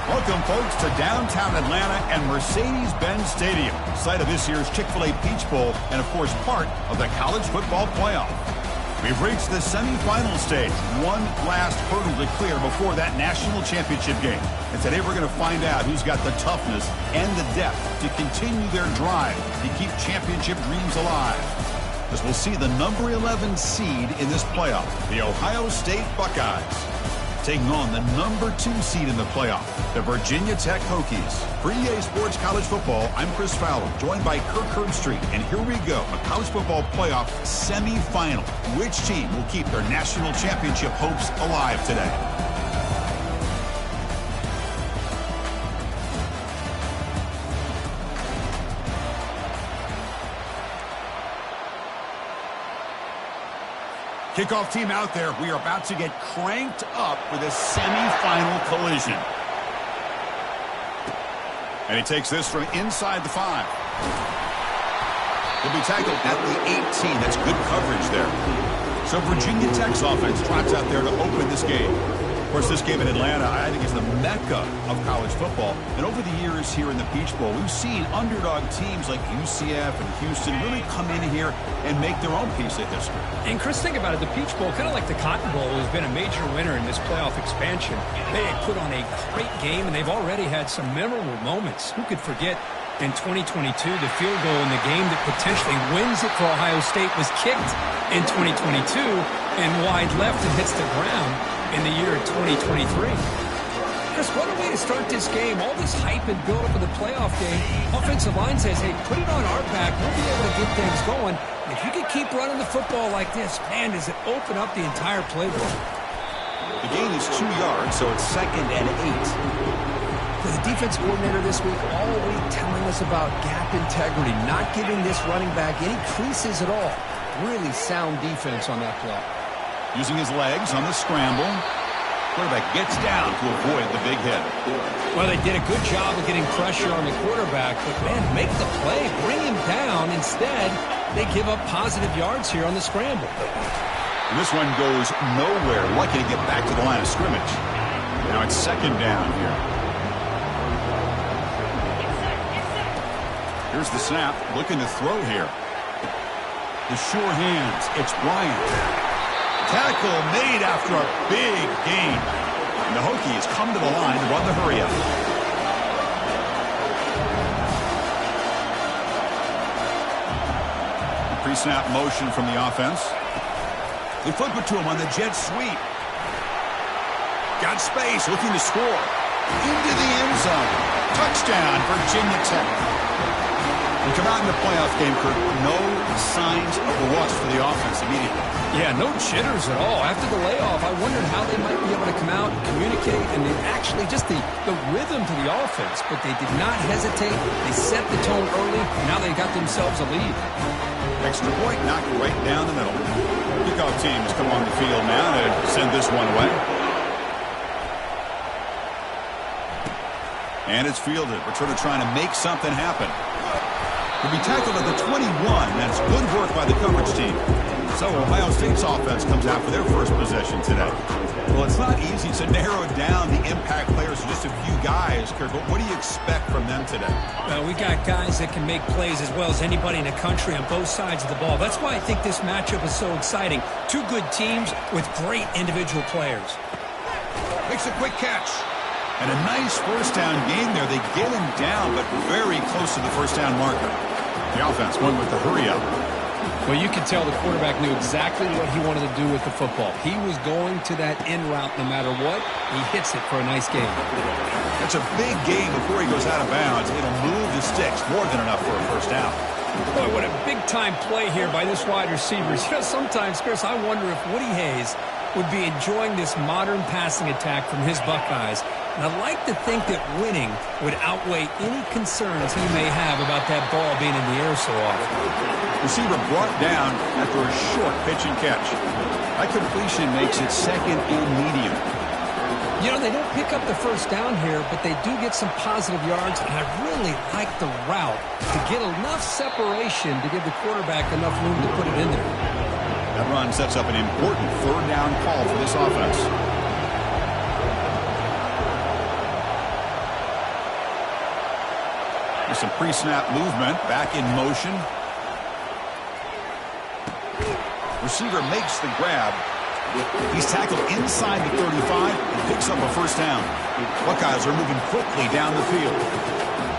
Welcome, folks, to downtown Atlanta and Mercedes-Benz Stadium, site of this year's Chick-Fil-A Peach Bowl and, of course, part of the college football playoff. We've reached the semifinal stage, one last hurdle to clear before that national championship game. And today we're going to find out who's got the toughness and the depth to continue their drive to keep championship dreams alive. As we'll see the number 11 seed in this playoff, the Ohio State Buckeyes, taking on the number 2 seed in the playoff, the Virginia Tech Hokies. For EA Sports College Football, I'm Chris Fowler, joined by Kirk Herbstreit. And here we go, a college football playoff semifinal. Which team will keep their national championship hopes alive today? Kickoff team out there. We are about to get cranked up with a semifinal collision. And he takes this from inside the 5. He'll be tackled at the 18. That's good coverage there. So Virginia Tech's offense trots out there to open this game. Of course, this game in Atlanta, I think, is the mecca of college football. And over the years here in the Peach Bowl, we've seen underdog teams like UCF and Houston really come in here and make their own piece of history. And Chris, think about it. The Peach Bowl, kind of like the Cotton Bowl, has been a major winner in this playoff expansion. They put on a great game, and they've already had some memorable moments. Who could forget in 2022, the field goal in the game that potentially wins it for Ohio State was kicked in 2022 and wide left and hits the ground in the year 2023. Chris, what a way to start this game. All this hype and build-up of the playoff game. Offensive line says, hey, put it on our back. We'll be able to get things going. If you can keep running the football like this, man, does it open up the entire playbook. The gain is 2 yards, so it's 2nd and 8. The defense coordinator this week all week telling us about gap integrity, not giving this running back any creases at all. Really sound defense on that play. Using his legs on the scramble. Quarterback gets down to avoid the big hit. Well, they did a good job of getting pressure on the quarterback, but, man, make the play, bring him down. Instead, they give up positive yards here on the scramble. And this one goes nowhere. Lucky to get back to the line of scrimmage. Now it's 2nd down here. Here's the snap, looking to throw here. The sure hands, it's Bryant. Tackle made after a big gain. And the Hokies come to the line to run the hurry-up. Pre-snap motion from the offense. They flip it to him on the jet sweep. Got space, looking to score. Into the end zone. Touchdown, Virginia Tech. We come out in the playoff game, Kirk, no signs of a rust for the offense immediately. Yeah, no jitters at all. After the layoff, I wondered how they might be able to come out and communicate, and then actually just the rhythm to the offense. But they did not hesitate. They set the tone early, and now they got themselves a lead. Extra point knocked right down the middle. Kickoff team has come on the field now to send this one away. And it's fielded. Returner trying to make something happen. He'll be tackled at the 21. That's good work by the coverage team. So Ohio State's offense comes out for their first possession today. Well, it's not easy to narrow down the impact players to just a few guys, Kirk, but what do you expect from them today? Well, we got guys that can make plays as well as anybody in the country on both sides of the ball. That's why I think this matchup is so exciting. Two good teams with great individual players. Makes a quick catch. And a nice first down game there. They get him down, but very close to the first down marker. The offense went with the hurry-up. Well, you could tell the quarterback knew exactly what he wanted to do with the football. He was going to that in route no matter what. He hits it for a nice game. That's a big gain before he goes out of bounds. It'll move the sticks more than enough for a first down. Boy, what a big-time play here by this wide receiver. You know, sometimes, Chris, I wonder if Woody Hayes would be enjoying this modern passing attack from his Buckeyes. And I'd like to think that winning would outweigh any concerns he may have about that ball being in the air so often. Receiver brought down after a short pitch and catch. That completion makes it 2nd and medium. You know, they don't pick up the first down here, but they do get some positive yards, and I really like the route to get enough separation to give the quarterback enough room to put it in there. That run sets up an important 3rd down call for this offense. There's some pre-snap movement. Back in motion. Receiver makes the grab. He's tackled inside the 35 and picks up a first down. Buckeyes are moving quickly down the field.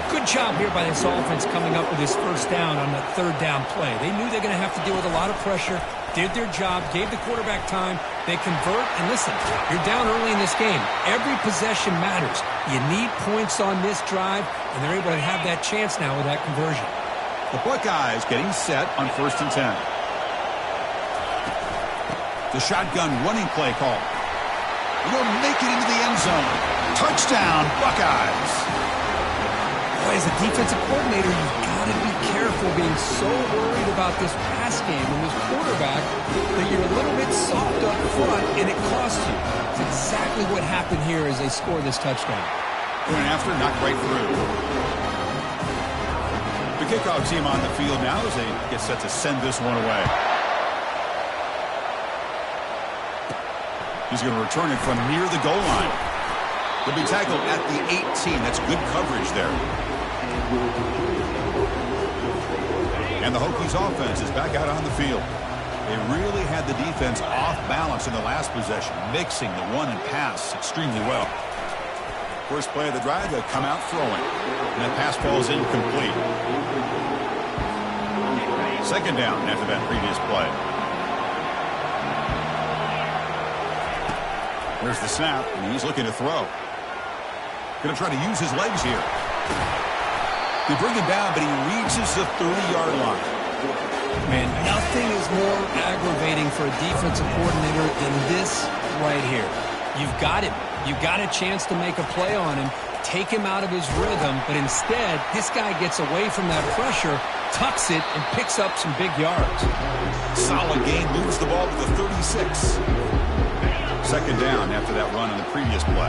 Good job here by this offense coming up with this first down on that third down play. They knew they're going to have to deal with a lot of pressure, did their job, gave the quarterback time. They convert, and listen, you're down early in this game. Every possession matters. You need points on this drive, and they're able to have that chance now with that conversion. The Buckeyes getting set on 1st and 10. The shotgun running play call. Will make it into the end zone. Touchdown, Buckeyes. Boy, as a defensive coordinator, you've got to be careful being so worried about this pass game and this quarterback that you're a little bit soft up front, and it costs you. It's exactly what happened here as they score this touchdown. Going after, not right through. The kickoff team on the field now as they get set to send this one away. He's going to return it from near the goal line. He'll be tackled at the 18. That's good coverage there. And the Hokies offense is back out on the field. They really had the defense off balance in the last possession, mixing the run and pass extremely well. First play of the drive, they come out throwing. And that pass falls incomplete. Second down after that previous play. There's the snap, and he's looking to throw. Going to try to use his legs here. They bring him down, but he reaches the 30-yard line. Man, nothing is more aggravating for a defensive coordinator than this right here. You've got him. You've got a chance to make a play on him, take him out of his rhythm, but instead, this guy gets away from that pressure, tucks it, and picks up some big yards. Solid gain, moves the ball to the 36. Second down after that run on the previous play.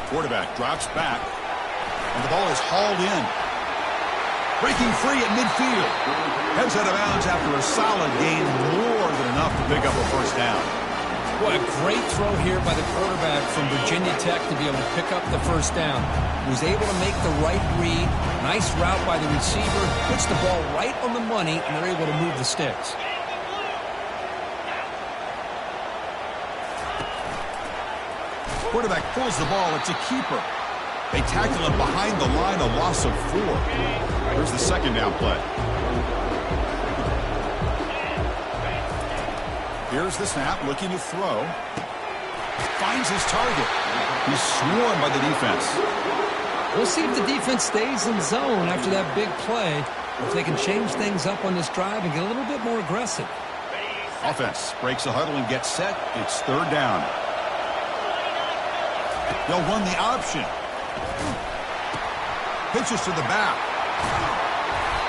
Quarterback drops back, and the ball is hauled in. Breaking free at midfield. Heads out of bounds after a solid gain, more than enough to pick up a first down. What a great throw here by the quarterback from Virginia Tech to be able to pick up the first down. Was able to make the right read. Nice route by the receiver. Puts the ball right on the money, and they're able to move the sticks. Quarterback pulls the ball. It's a keeper. They tackle him behind the line, a loss of 4. Here's the second down play. Here's the snap, looking to throw. Finds his target. He's swarmed by the defense. We'll see if the defense stays in zone after that big play, if they can change things up on this drive and get a little bit more aggressive. Offense breaks the huddle and gets set. It's third down. They'll run the option. Pitches to the back.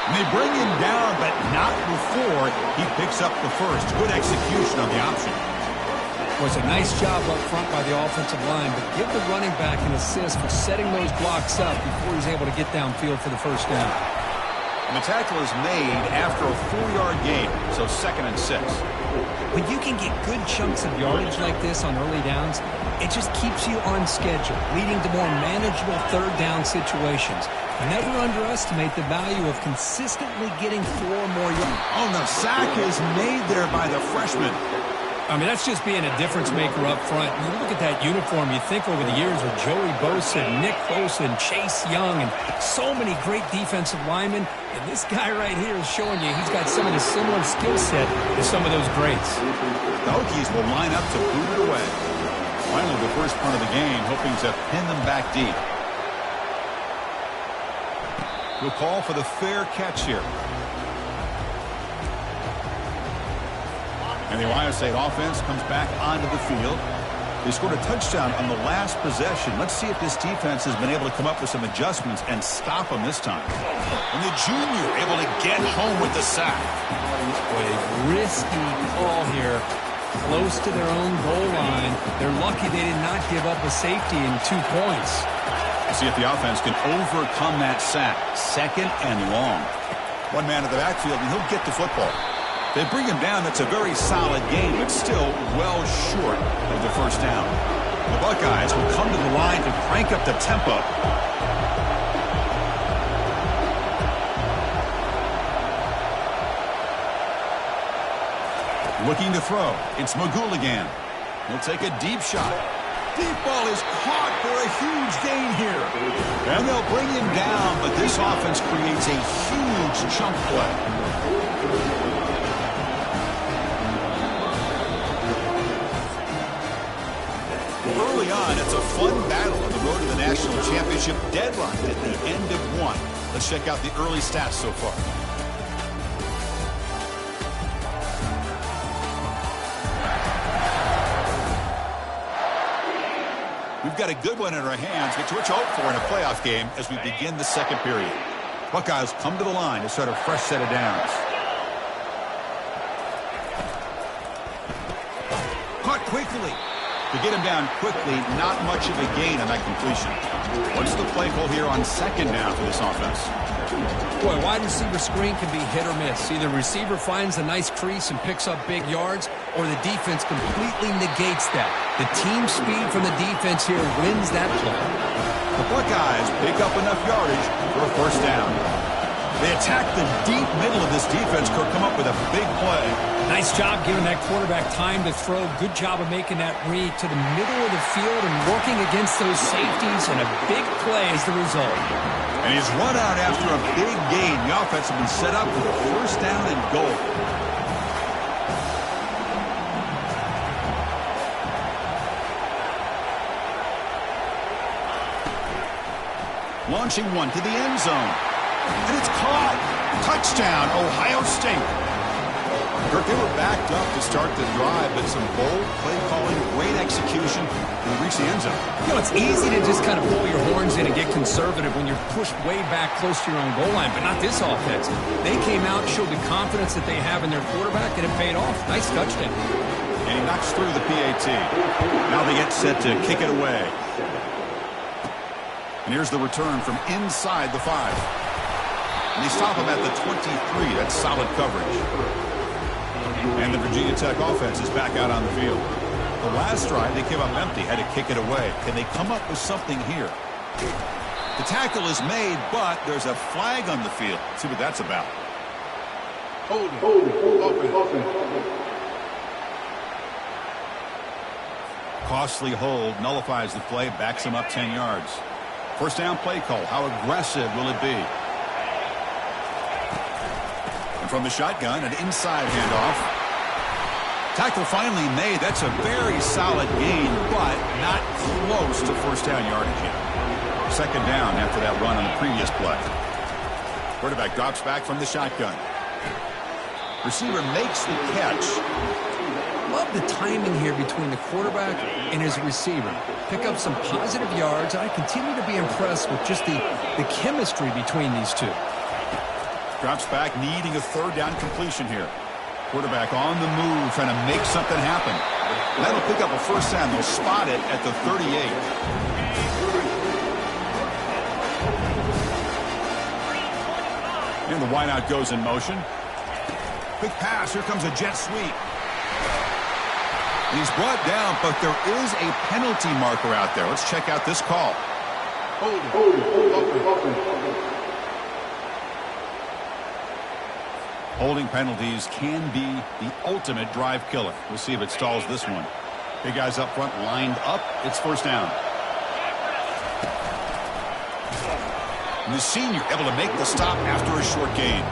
And they bring him down, but not before he picks up the first. Good execution on the option. Was a nice job up front by the offensive line, but give the running back an assist for setting those blocks up before he's able to get downfield for the first down. And the tackle is made after a 4-yard gain, so 2nd and 6. When you can get good chunks of yardage like this on early downs, it just keeps you on schedule, leading to more manageable third down situations. Never underestimate the value of consistently getting 4 more yards. Oh, the sack is made there by the freshman. I mean, that's just being a difference maker up front. You look at that uniform, you think over the years with Joey Bosa, Nick Bosa, and Chase Young, and so many great defensive linemen. And this guy right here is showing you he's got some of the similar skill set to some of those greats. The Hokies will line up to boot it away. Finally, the first part of the game, hoping to pin them back deep. We'll call for the fair catch here. And the Ohio State offense comes back onto the field. They scored a touchdown on the last possession. Let's see if this defense has been able to come up with some adjustments and stop them this time. And the junior able to get home with the sack. Boy, a risky call here. Close to their own goal line. They're lucky they did not give up a safety in 2 points. See if the offense can overcome that sack. 2nd and long. One man in the backfield, and he'll get the football. They bring him down. That's a very solid game, but still well short of the first down. The Buckeyes will come to the line to crank up the tempo. Looking to throw. It's Magul again. He'll take a deep shot. Deep ball is caught for a huge gain here. And they'll bring him down, but this offense creates a huge chunk play. Early on, it's a fun battle on the road to the national championship deadline at the end of one. Let's check out the early stats so far. We've got a good one in our hands, which we're to hope for in a playoff game as we begin the second period. Buckeyes come to the line to start a fresh set of downs. Caught quickly. To get him down quickly, not much of a gain on that completion. What's the play call here on second down for this offense? Boy, wide receiver screen can be hit or miss. Either receiver finds a nice crease and picks up big yards, or the defense completely negates that. The team speed from the defense here wins that play. The Buckeyes pick up enough yardage for a first down. They attack the deep middle of this defense, could come up with a big play. Nice job giving that quarterback time to throw. Good job of making that read to the middle of the field and working against those safeties, and a big play is the result. And he's run out after a big gain. The offense has been set up for a first down and goal. Launching one to the end zone. And it's caught. Touchdown, Ohio State. Kirk, they were backed up to start the drive, but some bold play calling, great execution, and they reach the end zone. You know, it's easy to just kind of pull your horns in and get conservative when you're pushed way back close to your own goal line, but not this offense. They came out, showed the confidence that they have in their quarterback, and it paid off. Nice touchdown. And he knocks through the PAT. Now they get set to kick it away. And here's the return from inside the 5. And they stop him at the 23. That's solid coverage. And the Virginia Tech offense is back out on the field. The last drive, they came up empty, had to kick it away. Can they come up with something here? The tackle is made, but there's a flag on the field. Let's see what that's about. Hold it. Costly hold, nullifies the play, backs him up 10 yards. First down play call. How aggressive will it be? And from the shotgun, an inside handoff. Tackle finally made. That's a very solid gain, but not close to first down yardage yet. Second down after that run on the previous play. Quarterback drops back from the shotgun. Receiver makes the catch. Love the timing here between the quarterback and his receiver. Pick up some positive yards. I continue to be impressed with just the chemistry between these two. Drops back, needing a third down completion here. Quarterback on the move, trying to make something happen. That'll pick up a first down. They'll spot it at the 38. And the wideout goes in motion. Quick pass. Here comes a jet sweep. He's brought down, but there is a penalty marker out there. Let's check out this call. Holding penalties can be the ultimate drive killer. We'll see if it stalls this one. Big guys up front lined up. It's first down. And the senior able to make the stop after a short gain.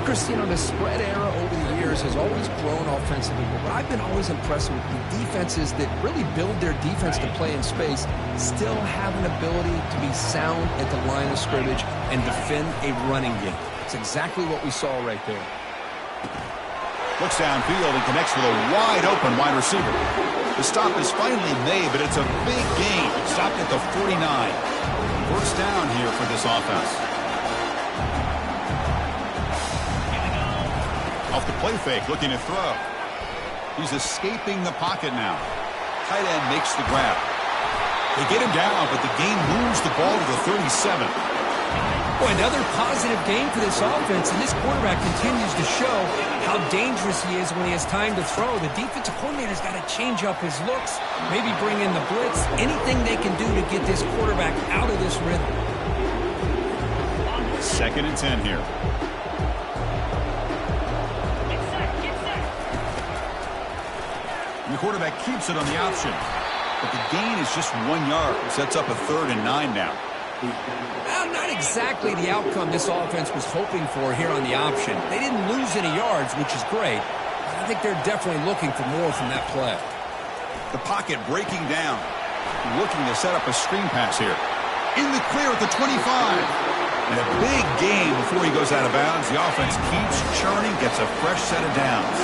Chris, you know, the spread era over the years has always grown offensively, but what I've been always impressed with the defenses that really build their defense to play in space still have an ability to be sound at the line of scrimmage and defend a running game. It's exactly what we saw right there. Looks downfield and connects with a wide-open wide receiver. The stop is finally made, but it's a big gain. Stopped at the 49. First down here for this offense. Off the play fake, looking to throw. He's escaping the pocket now. Tight end makes the grab. They get him down, but the gain moves the ball to the 37. Boy, another positive game for this offense, and this quarterback continues to show how dangerous he is when he has time to throw. The defensive coordinator's got to change up his looks, maybe bring in the blitz, anything they can do to get this quarterback out of this rhythm. 2nd and 10 here. And the quarterback keeps it on the option, but the gain is just 1 yard. Sets up a 3rd and 9 now. Well, not exactly the outcome this offense was hoping for here on the option. They didn't lose any yards, which is great. I think they're definitely looking for more from that play. The pocket breaking down. Looking to set up a screen pass here. In the clear at the 25. And a big gain before he goes out of bounds. The offense keeps churning, gets a fresh set of downs.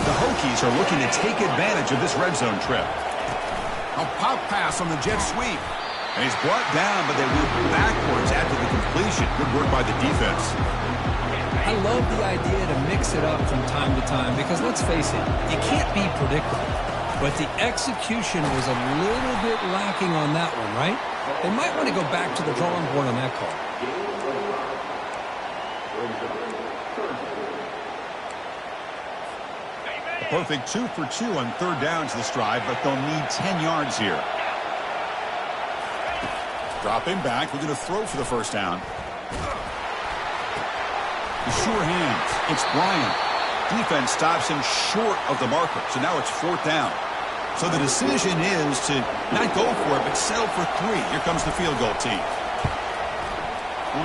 The Hokies are looking to take advantage of this red zone trip. A pop pass on the jet sweep. And he's brought down, but they move backwards after the completion. Good work by the defense. I love the idea to mix it up from time to time because, let's face it, you can't be predictable. But the execution was a little bit lacking on that one, right? They might want to go back to the drawing board on that call. A perfect 2 for 2 on 3rd downs this drive, but they'll need 10 yards here. Dropping back, we're going to throw for the 1st down. The sure hands. It's Bryant. Defense stops him short of the marker, so now it's 4th down. So the decision is to not go for it, but settle for 3. Here comes the field goal team.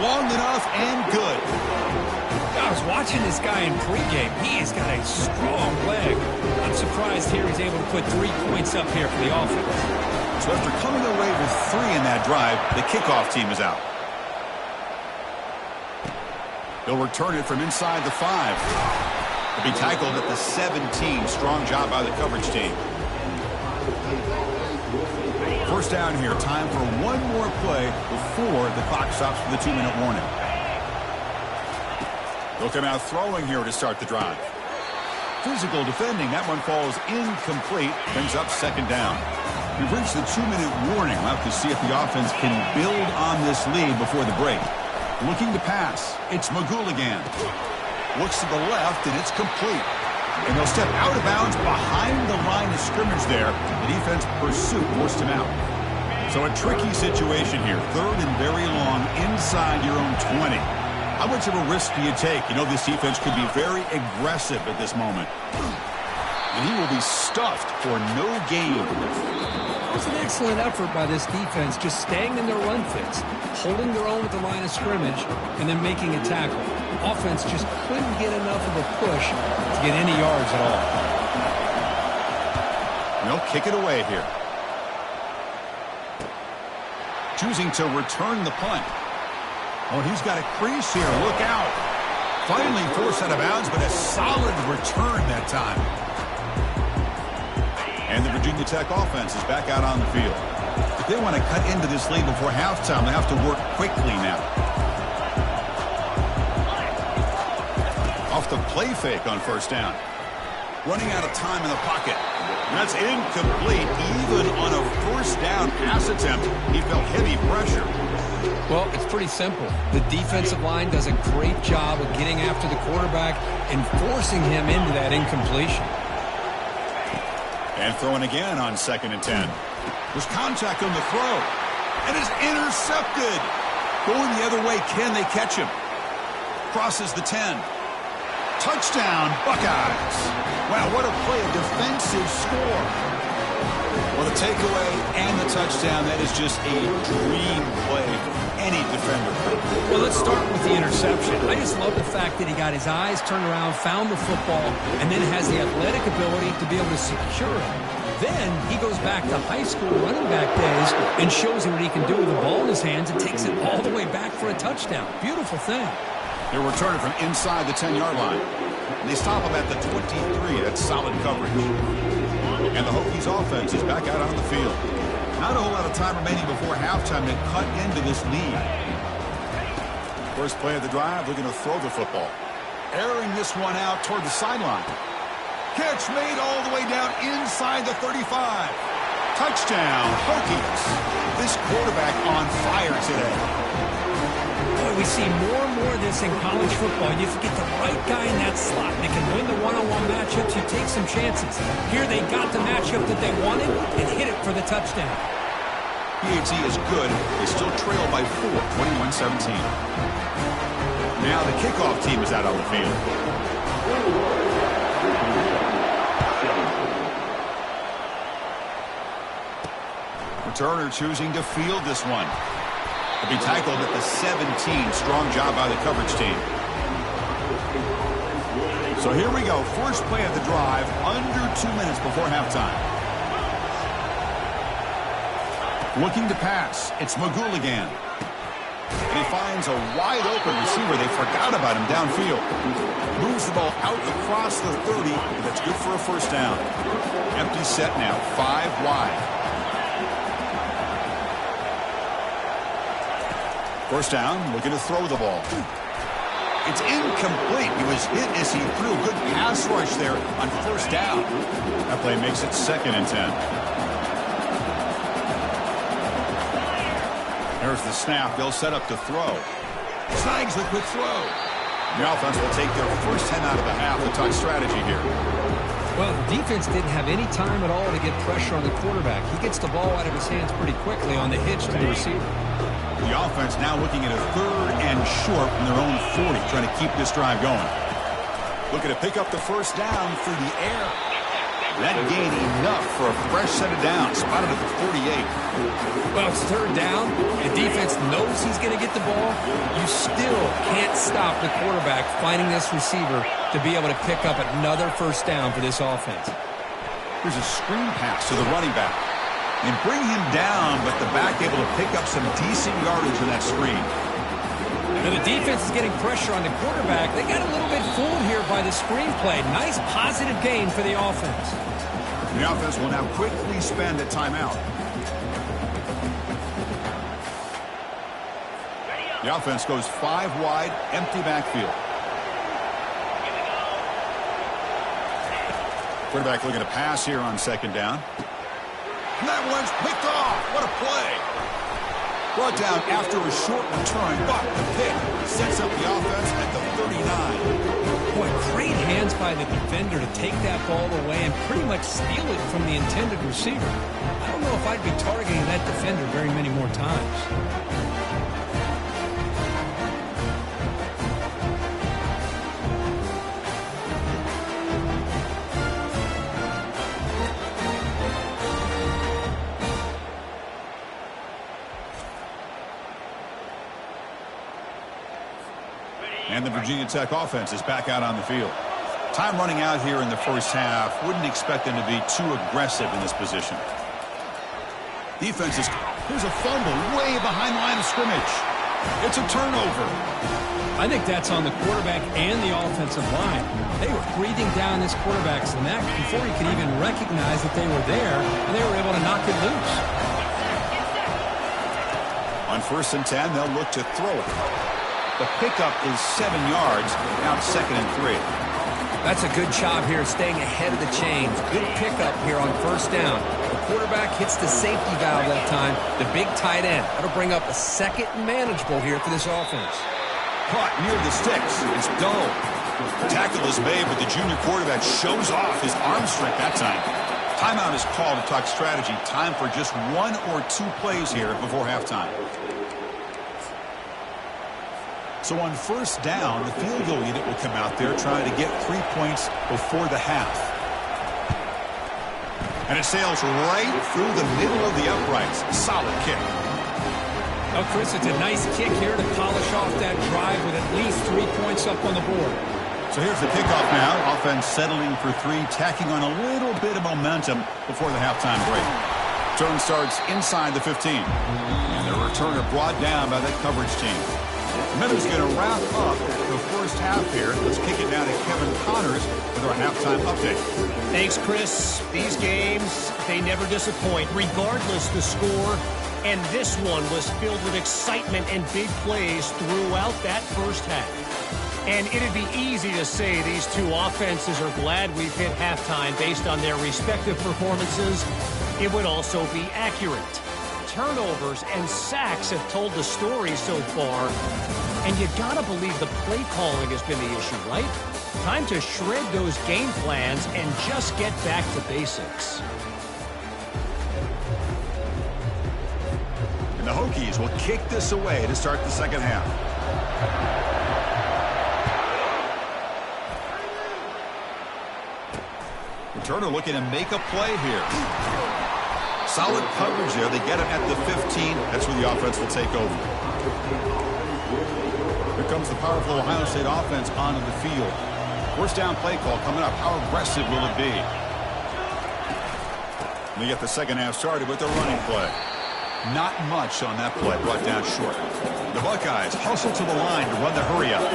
Long enough and good. I was watching this guy in pregame. He has got a strong leg. I'm surprised here he's able to put 3 points up here for the offense. So after coming away with 3 in that drive, the kickoff team is out. He'll return it from inside the 5. He'll be tackled at the 17. Strong job by the coverage team. 1st down here. Time for one more play before the clock stops for the 2-minute warning. They'll come out throwing here to start the drive. Physical defending. That one falls incomplete. Brings up 2nd down. We've reached the 2-minute warning. We'll have to see if the offense can build on this lead before the break. Looking to pass. It's Magul again. Looks to the left, and it's complete. And they'll step out of bounds behind the line of scrimmage there. The defense pursuit forced him out. So a tricky situation here. 3rd and very long inside your own 20. How much of a risk do you take? You know this defense could be very aggressive at this moment. And he will be stuffed for no gain. It was an excellent effort by this defense, just staying in their run fits, holding their own at the line of scrimmage, and then making a tackle. Offense just couldn't get enough of a push to get any yards at all. And they'll kick it away here. Choosing to return the punt. Oh, he's got a crease here. Look out. Finally forced out of bounds, but a solid return that time. And the Virginia Tech offense is back out on the field. If they want to cut into this lead before halftime, they have to work quickly now. Off the play fake on 1st down. Running out of time in the pocket. And that's incomplete. Even on a 1st down pass attempt, he felt heavy pressure. Well, it's pretty simple. The defensive line does a great job of getting after the quarterback and forcing him into that incompletion. And throwing again on 2nd and 10. There's contact on the throw. And it's intercepted. Going the other way. Can they catch him? Crosses the 10. Touchdown, Buckeyes. Wow, what a play, a defensive score. Well, the takeaway and the touchdown, that is just a dream play for any defender. Well, let's start with the interception. I just love the fact that he got his eyes turned around, found the football, and then has the athletic ability to be able to secure it. Then he goes back to high school running back days and shows him what he can do with the ball in his hands and takes it all the way back for a touchdown. Beautiful thing. They're returning from inside the 10-yard line. And they stop him at the 23. That's solid coverage. And the Hokies offense is back out on the field. Not a whole lot of time remaining before halftime to cut into this lead. First play of the drive, looking to throw the football. Airing this one out toward the sideline. Catch made all the way down inside the 35. Touchdown, Hokies. This quarterback on fire today. Boy, we see more and more of this in college football. You have to get the right guy in that slot. They can win the one-on-one matchups. You take some chances. Here they got the matchup that they wanted and hit it for the touchdown. PAT is good. They still trail by 4, 21-17. Now the kickoff team is out on the field. Returner choosing to field this one. He'll be tackled at the 17. Strong job by the coverage team. So here we go. First play of the drive, under 2 minutes before halftime. Looking to pass. It's Magulligan. And he finds a wide-open receiver. They forgot about him downfield. Moves the ball out across the 30. And that's good for a first down. Empty set now. 5 wide. First down. Looking to throw the ball. It's incomplete. He was hit as he threw a good pass rush there on first down. That play makes it 2nd and 10. There's the snap. They'll set up to throw. Snags the quick throw. The offense will take their first 10 out of the half. We'll talk strategy here. Well, the defense didn't have any time at all to get pressure on the quarterback. He gets the ball out of his hands pretty quickly on the hitch to the receiver. The offense now looking at a 3rd and short from their own 40, trying to keep this drive going. Looking to pick up the first down through the air. That gain enough for a fresh set of downs. Spotted at the 48. Well, it's 3rd down. The defense knows he's going to get the ball. You still can't stop the quarterback finding this receiver to be able to pick up another first down for this offense. Here's a screen pass to the running back. And bring him down, but the back able to pick up some decent yardage in that screen. Now the defense is getting pressure on the quarterback. They got a little bit fooled here by the screenplay. Nice positive gain for the offense. The offense will now quickly spend a timeout. The offense goes 5 wide, empty backfield. Quarterback looking to pass here on 2nd down. And that one's picked off. What a play. Brought down after a short return, but the pick sets up the offense at the 39. Boy, great hands by the defender to take that ball away and pretty much steal it from the intended receiver. I don't know if I'd be targeting that defender very many more times. And the Virginia Tech offense is back out on the field. Time running out here in the first half. Wouldn't expect them to be too aggressive in this position. Defense is... Here's a fumble way behind the line of scrimmage. It's a turnover. I think that's on the quarterback and the offensive line. They were breathing down this quarterback's neck before he could even recognize that they were there, and they were able to knock it loose. On 1st and 10, they'll look to throw it. The pickup is 7 yards. Now it's 2nd and 3. That's a good job here staying ahead of the chains. Good pickup here on 1st down. The quarterback hits the safety valve that time. The big tight end. That'll bring up a 2nd and manageable here for this offense. Caught near the sticks. It's Doe. Tackle is made, but the junior quarterback shows off his arm strength that time. Timeout is called to talk strategy. Time for just 1 or 2 plays here before halftime. So on 1st down, the field goal unit will come out there trying to get 3 points before the half. And it sails right through the middle of the uprights. Solid kick. Oh, Chris, it's a nice kick here to polish off that drive with at least 3 points up on the board. So here's the kickoff now. Offense settling for 3, tacking on a little bit of momentum before the halftime break. Turn starts inside the 15. And the returner brought down by that coverage team. Minutes going to wrap up the first half here. Let's kick it down to Kevin Connors with our halftime update. Thanks, Chris. These games, they never disappoint, regardless the score. And this one was filled with excitement and big plays throughout that first half. And it'd be easy to say these two offenses are glad we've hit halftime based on their respective performances. It would also be accurate. turnovers and sacks have told the story so far. And you gotta believe the play calling has been the issue, right? Time to shred those game plans and just get back to basics. And the Hokies will kick this away to start the second half. Returner looking to make a play here. Solid coverage there. They get him at the 15. That's where the offense will take over. Here comes the powerful Ohio State offense onto the field. First down play call coming up. How aggressive will it be? They get the second half started with the running play. Not much on that play, brought down short. The Buckeyes hustle to the line to run the hurry up.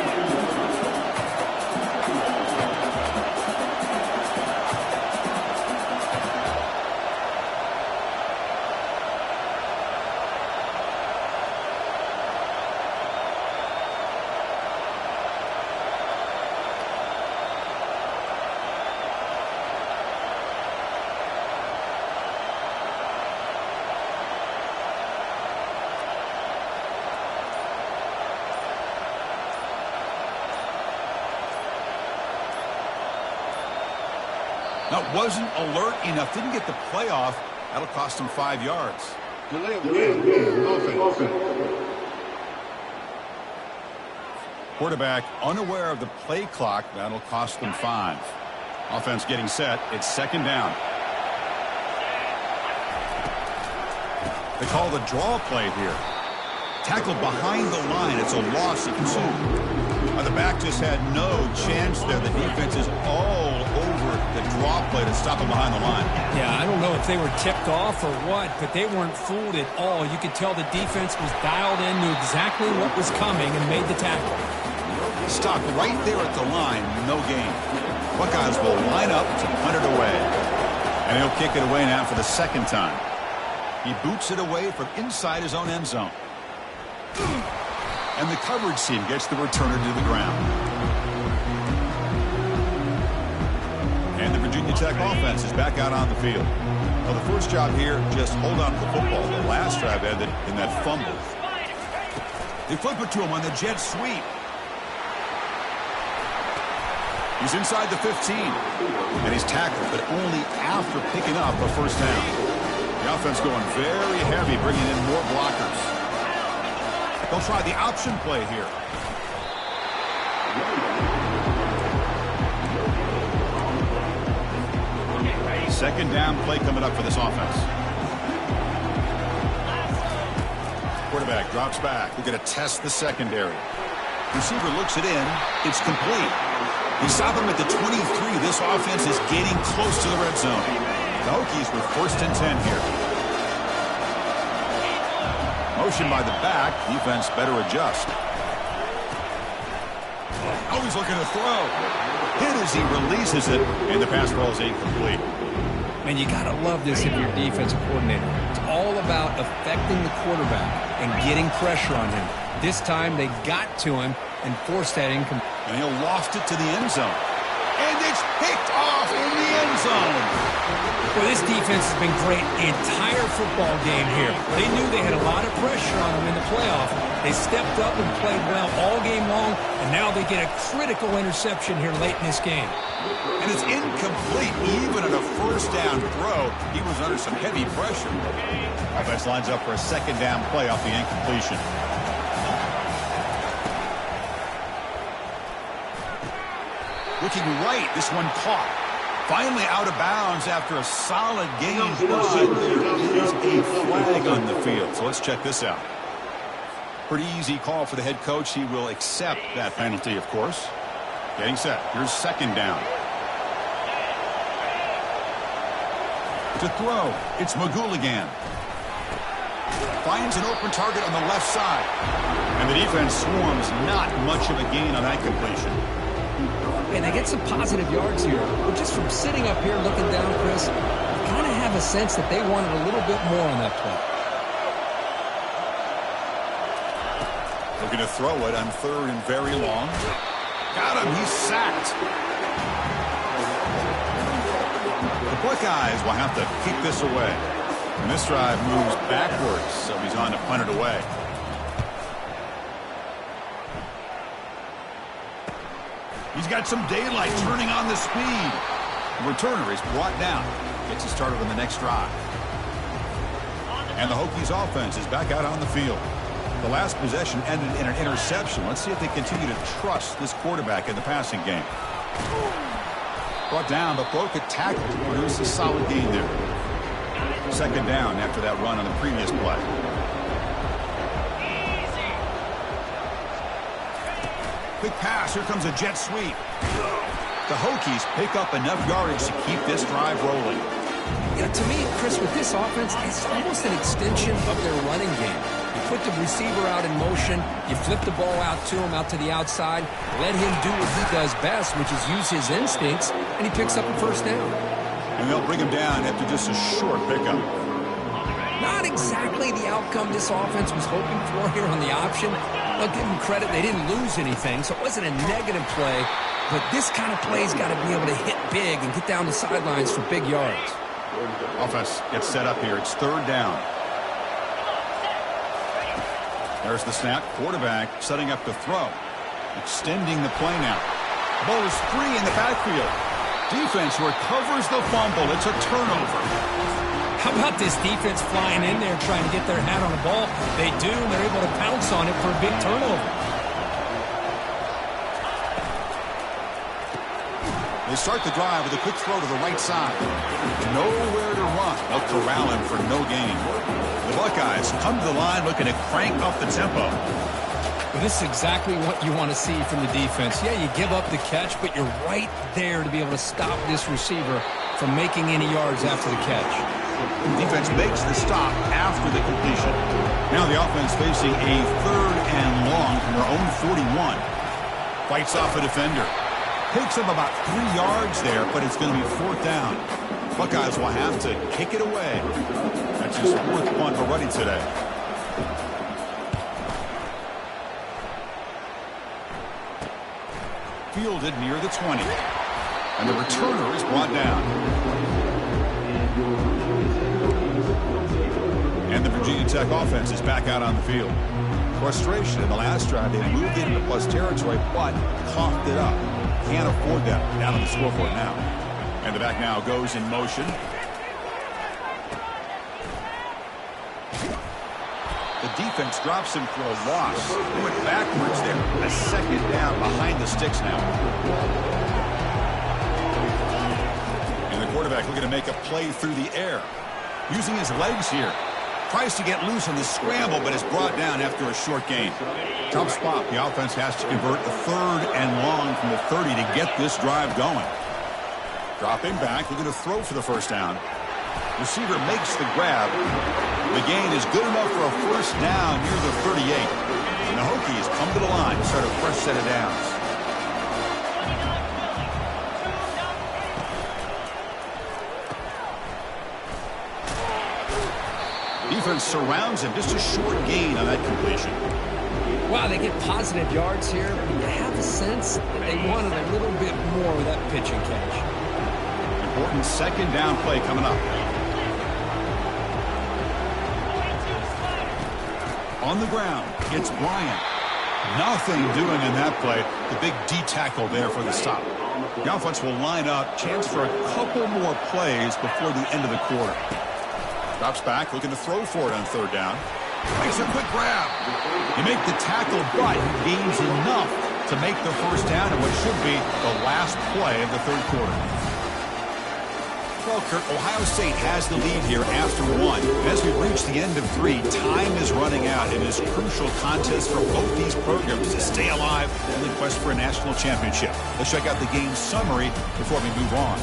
Now, wasn't alert enough. Didn't get the playoff. That'll cost him 5 yards. Quarterback unaware of the play clock. That'll cost them 5. Offense getting set. It's second down. They call the draw play here. Tackled behind the line. It's a loss of 2. The back just had no chance there. The defense is all over the draw play to stop him behind the line. Yeah, I don't know if they were tipped off or what, but they weren't fooled at all. You could tell the defense was dialed in, knew exactly what was coming, and made the tackle. Stop right there at the line. No gain. Buckeyes will line up to punt it away. And he'll kick it away now for the second time. He boots it away from inside his own end zone. And the coverage team gets the returner to the ground. And the Virginia Tech offense is back out on the field. Well, the first job here, just hold on to the football. The last drive ended in that fumble. They flip it to him on the jet sweep. He's inside the 15. And he's tackled, but only after picking up a first down. The offense going very heavy, bringing in more blockers. They'll try the option play here. Second down play coming up for this offense. Quarterback drops back. We're going to test the secondary. Receiver looks it in. It's complete. He stopped him at the 23. This offense is getting close to the red zone. The Hokies with 1st and 10 here. Motion by the back. Defense better adjust. Oh, he's looking to throw. Hit as he releases it, and the pass ball is incomplete. Man, you got to love this if you're a defensive coordinator. It's all about affecting the quarterback and getting pressure on him. This time they got to him and forced that incomplete. And he'll loft it to the end zone. And it's picked off in the end zone. Well, this defense has been great the entire football game here. They knew they had a lot of pressure on them in the playoff. They stepped up and played well all game long, and now they get a critical interception here late in this game. And it's incomplete. Even at a first down throw, he was under some heavy pressure. Offense lines up for a second down play off the incompletion. Looking right, this one caught. Finally out of bounds after a solid game. There is a flag on the field. So let's check this out. Pretty easy call for the head coach. He will accept that penalty, of course. Getting set. Here's second down. To throw, it's Magouligan. Finds an open target on the left side. And the defense swarms. Not much of a gain on that completion. And they get some positive yards here. But just from sitting up here looking down, Chris, you kind of have a sense that they wanted a little bit more on that play. Looking to throw it on 3rd and very long. Got him. He's sacked. The Buckeyes will have to kick this away. And this drive moves backwards, so he's on to punt it away. He's got some daylight, turning on the speed. The returner is brought down. Gets it started on the next drive. And the Hokies offense is back out on the field. The last possession ended in an interception. Let's see if they continue to trust this quarterback in the passing game. Brought down, but broke a tackle to produce a solid gain there. Second down after that run on the previous play. Quick pass. Here comes a jet sweep. The Hokies pick up enough yardage to keep this drive rolling. You know, to me, Chris, with this offense, it's almost an extension of their running game. You put the receiver out in motion, you flip the ball out to him, out to the outside, let him do what he does best, which is use his instincts, and he picks up a first down. And they'll bring him down after just a short pickup. Not exactly the outcome this offense was hoping for here on the option. I'll give them credit, they didn't lose anything, so it wasn't a negative play, but this kind of play's got to be able to hit big and get down the sidelines for big yards. Offense gets set up here. It's third down. There's the snap. Quarterback setting up to throw. Extending the play now. Ball is free in the backfield. Defense recovers the fumble. It's a turnover. How about this defense flying in there trying to get their hat on the ball? They do, and they're able to pounce on it for a big turnover. They start the drive with a quick throw to the right side. Nowhere to run. They'll corral him for no gain. The Buckeyes come to the line looking to crank up the tempo. Well, this is exactly what you want to see from the defense. Yeah, you give up the catch, but you're right there to be able to stop this receiver from making any yards after the catch. The defense makes the stop after the completion. Now the offense facing a third and long from their own 41. Fights off a defender. Takes up about 3 yards there, but it's going to be fourth down. Buckeyes will have to kick it away. That's his fourth punt already today. Fielded near the 20. And the returner is brought down. And the Virginia Tech offense is back out on the field. Frustration in the last drive. They moved into plus territory, but coughed it up. Can't afford that. Down on the scoreboard now. And the back now goes in motion. The defense drops him for a loss. They went backwards there. A second down behind the sticks now. And the quarterback looking to make a play through the air. Using his legs here. Tries to get loose on the scramble, but is brought down after a short gain. Tough spot. The offense has to convert a third and long from the 30 to get this drive going. Dropping back, looking to throw for the first down. Receiver makes the grab. The gain is good enough for a first down near the 38. And the Hokies come to the line to start a fresh set of downs. Defense surrounds him. Just a short gain on that completion. Wow, they get positive yards here. You have a sense that they wanted a little bit more with that pitch and catch. Important second down play coming up. On the ground, it's Bryant. Nothing doing in that play. The big D tackle there for the stop. The offense will line up. Chance for a couple more plays before the end of the quarter. Drops back, looking to throw for it on third down. Makes a quick grab. You make the tackle, but he gains enough to make the first down in what should be the last play of the third quarter. Well, Kurt, Ohio State has the lead here after one. As we reach the end of 3, time is running out in this crucial contest for both these programs to stay alive in the quest for a national championship. Let's check out the game summary before we move on.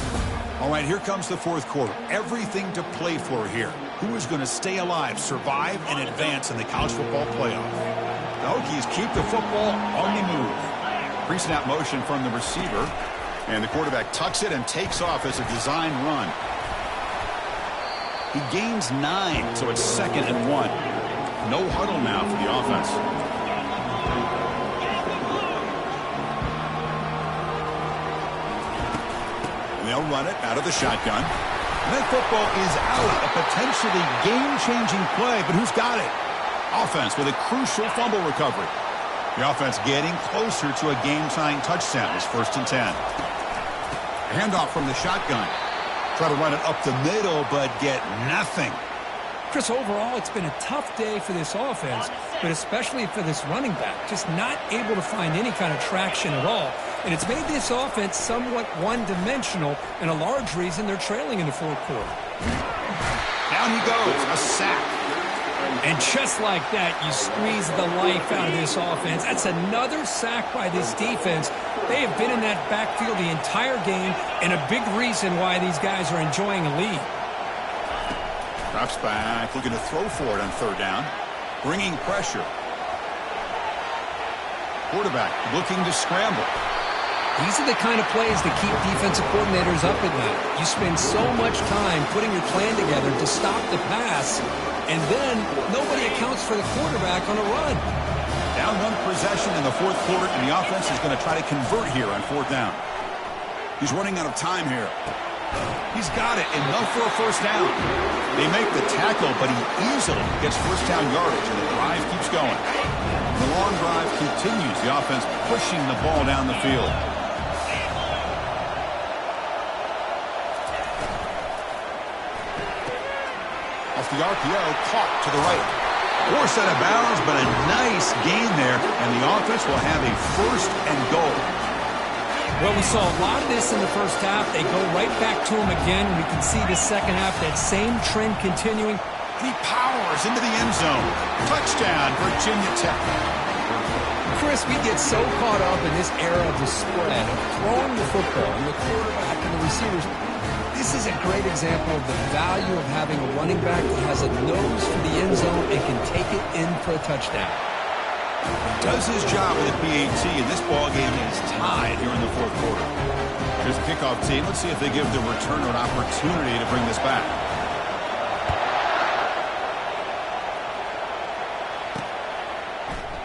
All right, here comes the fourth quarter. Everything to play for here. Who is going to stay alive, survive, and advance in the college football playoff? The Hokies keep the football on the move. Pre-snap motion from the receiver. And the quarterback tucks it and takes off as a design run. He gains 9, so it's 2nd and 1. No huddle now for the offense. And they'll run it out of the shotgun. And that football is out. A potentially game-changing play, but who's got it? Offense with a crucial fumble recovery. The offense getting closer to a game-tying touchdown. It's 1st and 10. Handoff from the shotgun. Try to run it up the middle, but get nothing. Chris, overall, it's been a tough day for this offense, but especially for this running back. Just not able to find any kind of traction at all. And it's made this offense somewhat one-dimensional, and a large reason they're trailing in the fourth quarter. Down he goes. A sack. And just like that, you squeeze the life out of this offense. That's another sack by this defense. They have been in that backfield the entire game, and a big reason why these guys are enjoying a lead. Drops back, looking to throw for it on 3rd down. Bringing pressure. Quarterback looking to scramble. These are the kind of plays that keep defensive coordinators up at night. You spend so much time putting your plan together to stop the pass, and then nobody accounts for the quarterback on a run. Down 1 possession in the fourth quarter, and the offense is going to try to convert here on 4th down. He's running out of time here. He's got it, enough for a 1st down. They make the tackle, but he easily gets 1st down yardage, and the drive keeps going. The long drive continues, the offense pushing the ball down the field. Off the RPO, caught to the right. Forced out of bounds, but a nice gain there, and the offense will have a 1st and goal. Well, we saw a lot of this in the first half. They go right back to him again. We can see the second half, that same trend continuing. He powers into the end zone. Touchdown, Virginia Tech. Chris, we get so caught up in this era of the spread, of throwing the football, and the quarterback and the receivers. This is a great example of the value of having a running back that has a nose for the end zone and can take it in for a touchdown. Does his job with the PAT, and this ball game is tied here in the fourth quarter. Here's the kickoff team. Let's see if they give the returner an opportunity to bring this back.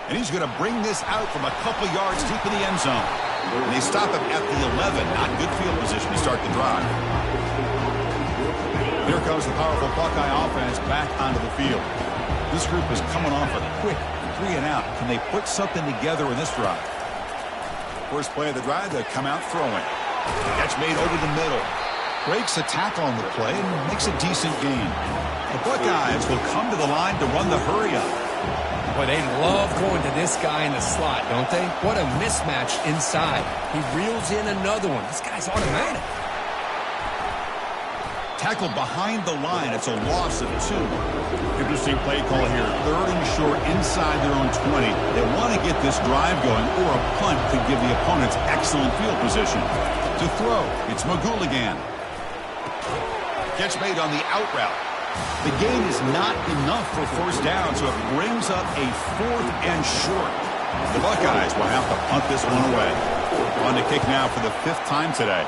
And he's going to bring this out from a couple yards deep in the end zone. And they stop him at the 11. Not good field position to start the drive. Here comes the powerful Buckeye offense back onto the field. This group is coming off a quick 3 and out. Can they put something together in this drive? First play of the drive, they come out throwing. Catch made over the middle. Breaks a tackle on the play and makes a decent gain. The Buckeyes will come to the line to run the hurry up. Boy, they love going to this guy in the slot, don't they? What a mismatch inside. He reels in another one. This guy's automatic. Tackled behind the line. It's a loss of 2. Interesting play call here. 3rd and short inside their own 20. They want to get this drive going, or a punt could give the opponents excellent field position. To throw, it's Magouligan. Catch made on the out route. The gain is not enough for 1st down, so it brings up a 4th and short. The Buckeyes will have to punt this one away. On to kick now for the 5th time today.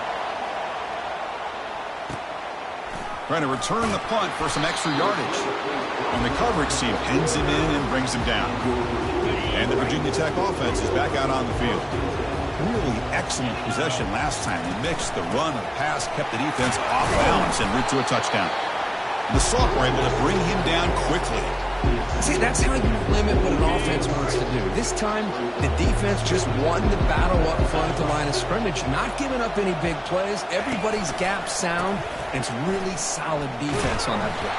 Trying to return the punt for some extra yardage. And the coverage team pins him in and brings him down. And the Virginia Tech offense is back out on the field. Really excellent possession last time. They mixed the run and pass, kept the defense off balance and route to a touchdown. The Salk were able to bring him down quickly. See, that's how you limit what an offense wants to do. This time, the defense just won the battle up front at the line of scrimmage, not giving up any big plays. Everybody's gap sound, and it's really solid defense on that play.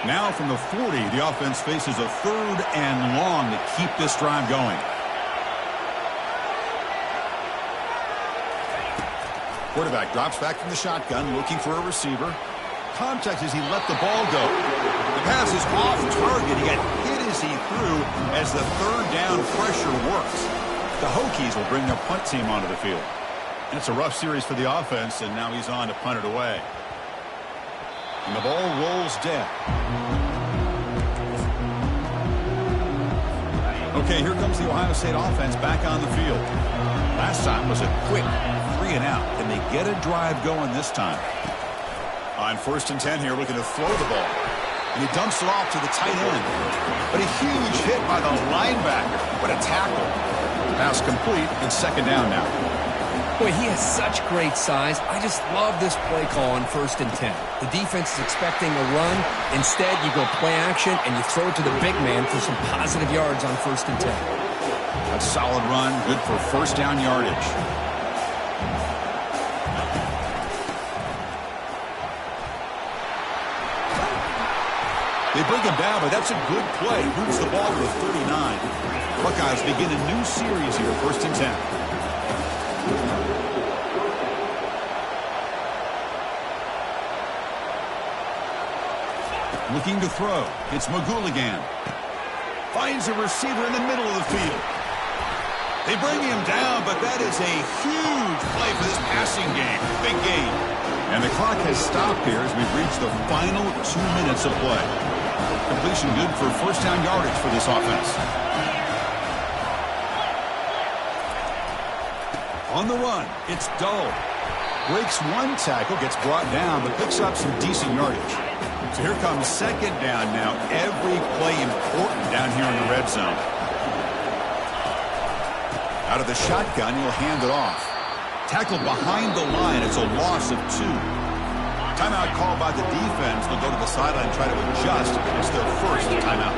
Now from the 40, the offense faces a 3rd and long to keep this drive going. Quarterback drops back from the shotgun, looking for a receiver. Contact as he let the ball go. The pass is off target. He got hit as he threw as the 3rd down pressure works. The Hokies will bring their punt team onto the field. And it's a rough series for the offense, and now he's on to punt it away. And the ball rolls dead. Okay, here comes the Ohio State offense back on the field. Last time was a quick 3 and out. Can they get a drive going this time? On 1st and 10 here, looking to throw the ball. And he dumps it off to the tight end. But a huge hit by the linebacker. What a tackle. Pass complete, and 2nd down now. Boy, he has such great size. I just love this play call on 1st and 10. The defense is expecting a run. Instead, you go play action, and you throw it to the big man for some positive yards on 1st and 10. A solid run, good for first down yardage. They bring him down, but that's a good play. Moves the ball to the 39. Buckeyes begin a new series here, 1st and 10. Looking to throw. It's McGooligan. Finds a receiver in the middle of the field. They bring him down, but that is a huge play for this passing game. Big game. And the clock has stopped here as we've reached the final 2 minutes of play. Completion good for first down yardage for this offense. On the run, it's Dull. Breaks one tackle, gets brought down, but picks up some decent yardage. So here comes second down now. Every play important down here in the red zone. Out of the shotgun, he'll hand it off. Tackled behind the line. It's a loss of 2. Timeout called by the defense. They'll go to the sideline and try to adjust. It's their first timeout.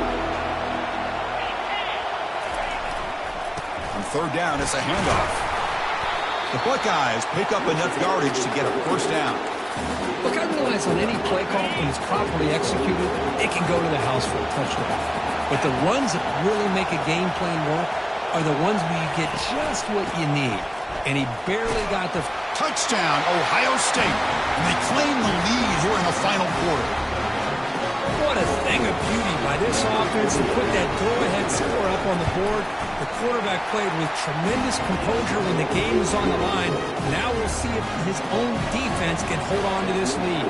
On 3rd down, it's a handoff. The Buckeyes pick up enough yardage to get a first down. Look, I realize on any play call, when it's properly executed, it can go to the house for a touchdown. But the runs that really make a game plan work are the ones where you get just what you need. And he barely got the touchdown, Ohio State. And they claim the lead here in the final quarter. What a thing of beauty by this offense to put that go-ahead score up on the board. The quarterback played with tremendous composure when the game was on the line. Now we'll see if his own defense can hold on to this lead.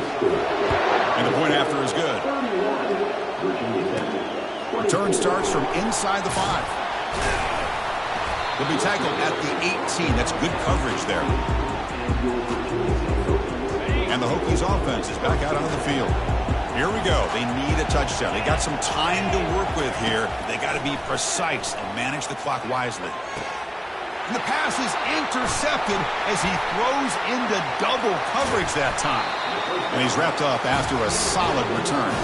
And the point after is good. Return starts from inside the 5. He'll be tackled at the 18. That's good coverage there. And the Hokies offense is back out onto the field. Here we go. They need a touchdown. They got some time to work with here. They got to be precise and manage the clock wisely. And the pass is intercepted as he throws into double coverage that time. And he's wrapped up after a solid return.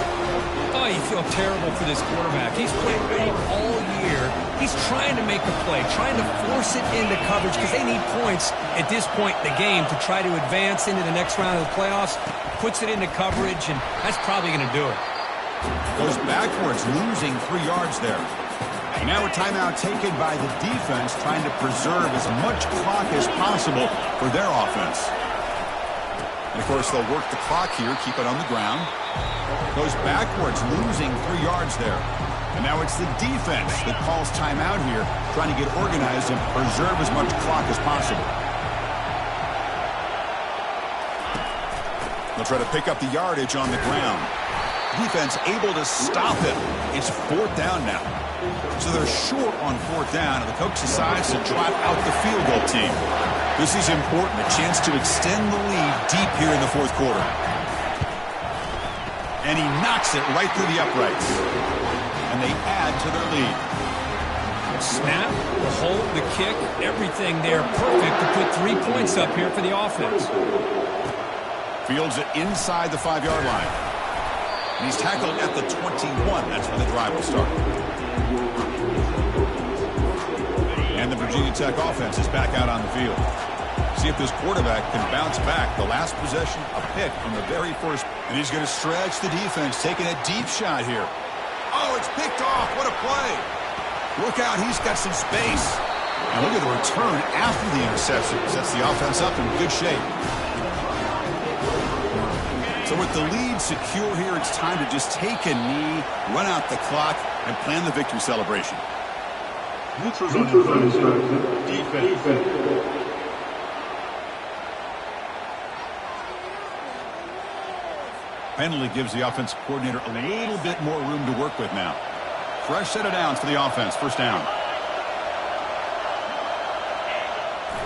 Oh, you feel terrible for this quarterback. He's played great all year. He's trying to make the play, trying to force it into coverage because they need points at this point in the game to try to advance into the next round of the playoffs. Puts it into coverage, and that's probably going to do it. Goes backwards, losing 3 yards there. Now a timeout taken by the defense, trying to preserve as much clock as possible for their offense. And, of course, they'll work the clock here, keep it on the ground. Goes backwards, losing 3 yards there. And now it's the defense that calls timeout here, trying to get organized and preserve as much clock as possible. They'll try to pick up the yardage on the ground. Defense able to stop it. It's 4th down now. So they're short on 4th down, and the coach decides to trot out the field goal team. This is important, a chance to extend the lead deep here in the 4th quarter. And he knocks it right through the uprights. And they add to their lead. The snap, the hold, the kick, everything there perfect to put 3 points up here for the offense. Fields it inside the 5-yard line. And he's tackled at the 21. That's where the drive will start. And the Virginia Tech offense is back out on the field. See if this quarterback can bounce back. The last possession, a pick from the very first. And he's going to stretch the defense, taking a deep shot here. Oh, it's picked off. What a play. Look out. He's got some space. And look at the return after the interception. Sets the offense up in good shape. So with the lead secure here, it's time to just take a knee, run out the clock, and plan the victory celebration. Defense. Penalty gives the offensive coordinator a little bit more room to work with now. Fresh set of downs for the offense. First down.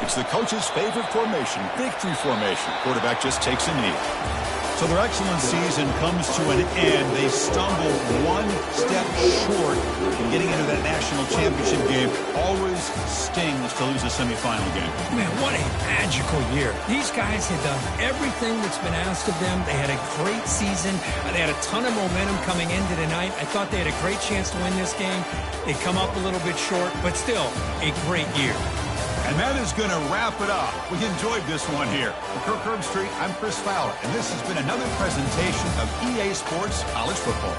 It's the coach's favorite formation, victory formation. Quarterback just takes a knee. So their excellent season comes to an end. They stumble one step short in getting into that national championship game. Always stings to lose a semifinal game. Man, what a magical year. These guys had done everything that's been asked of them. They had a great season. They had a ton of momentum coming into tonight. I thought they had a great chance to win this game. They come up a little bit short, but still a great year. And that is going to wrap it up. We enjoyed this one here. For Kirk Herbstreit, I'm Chris Fowler, and this has been another presentation of EA Sports College Football.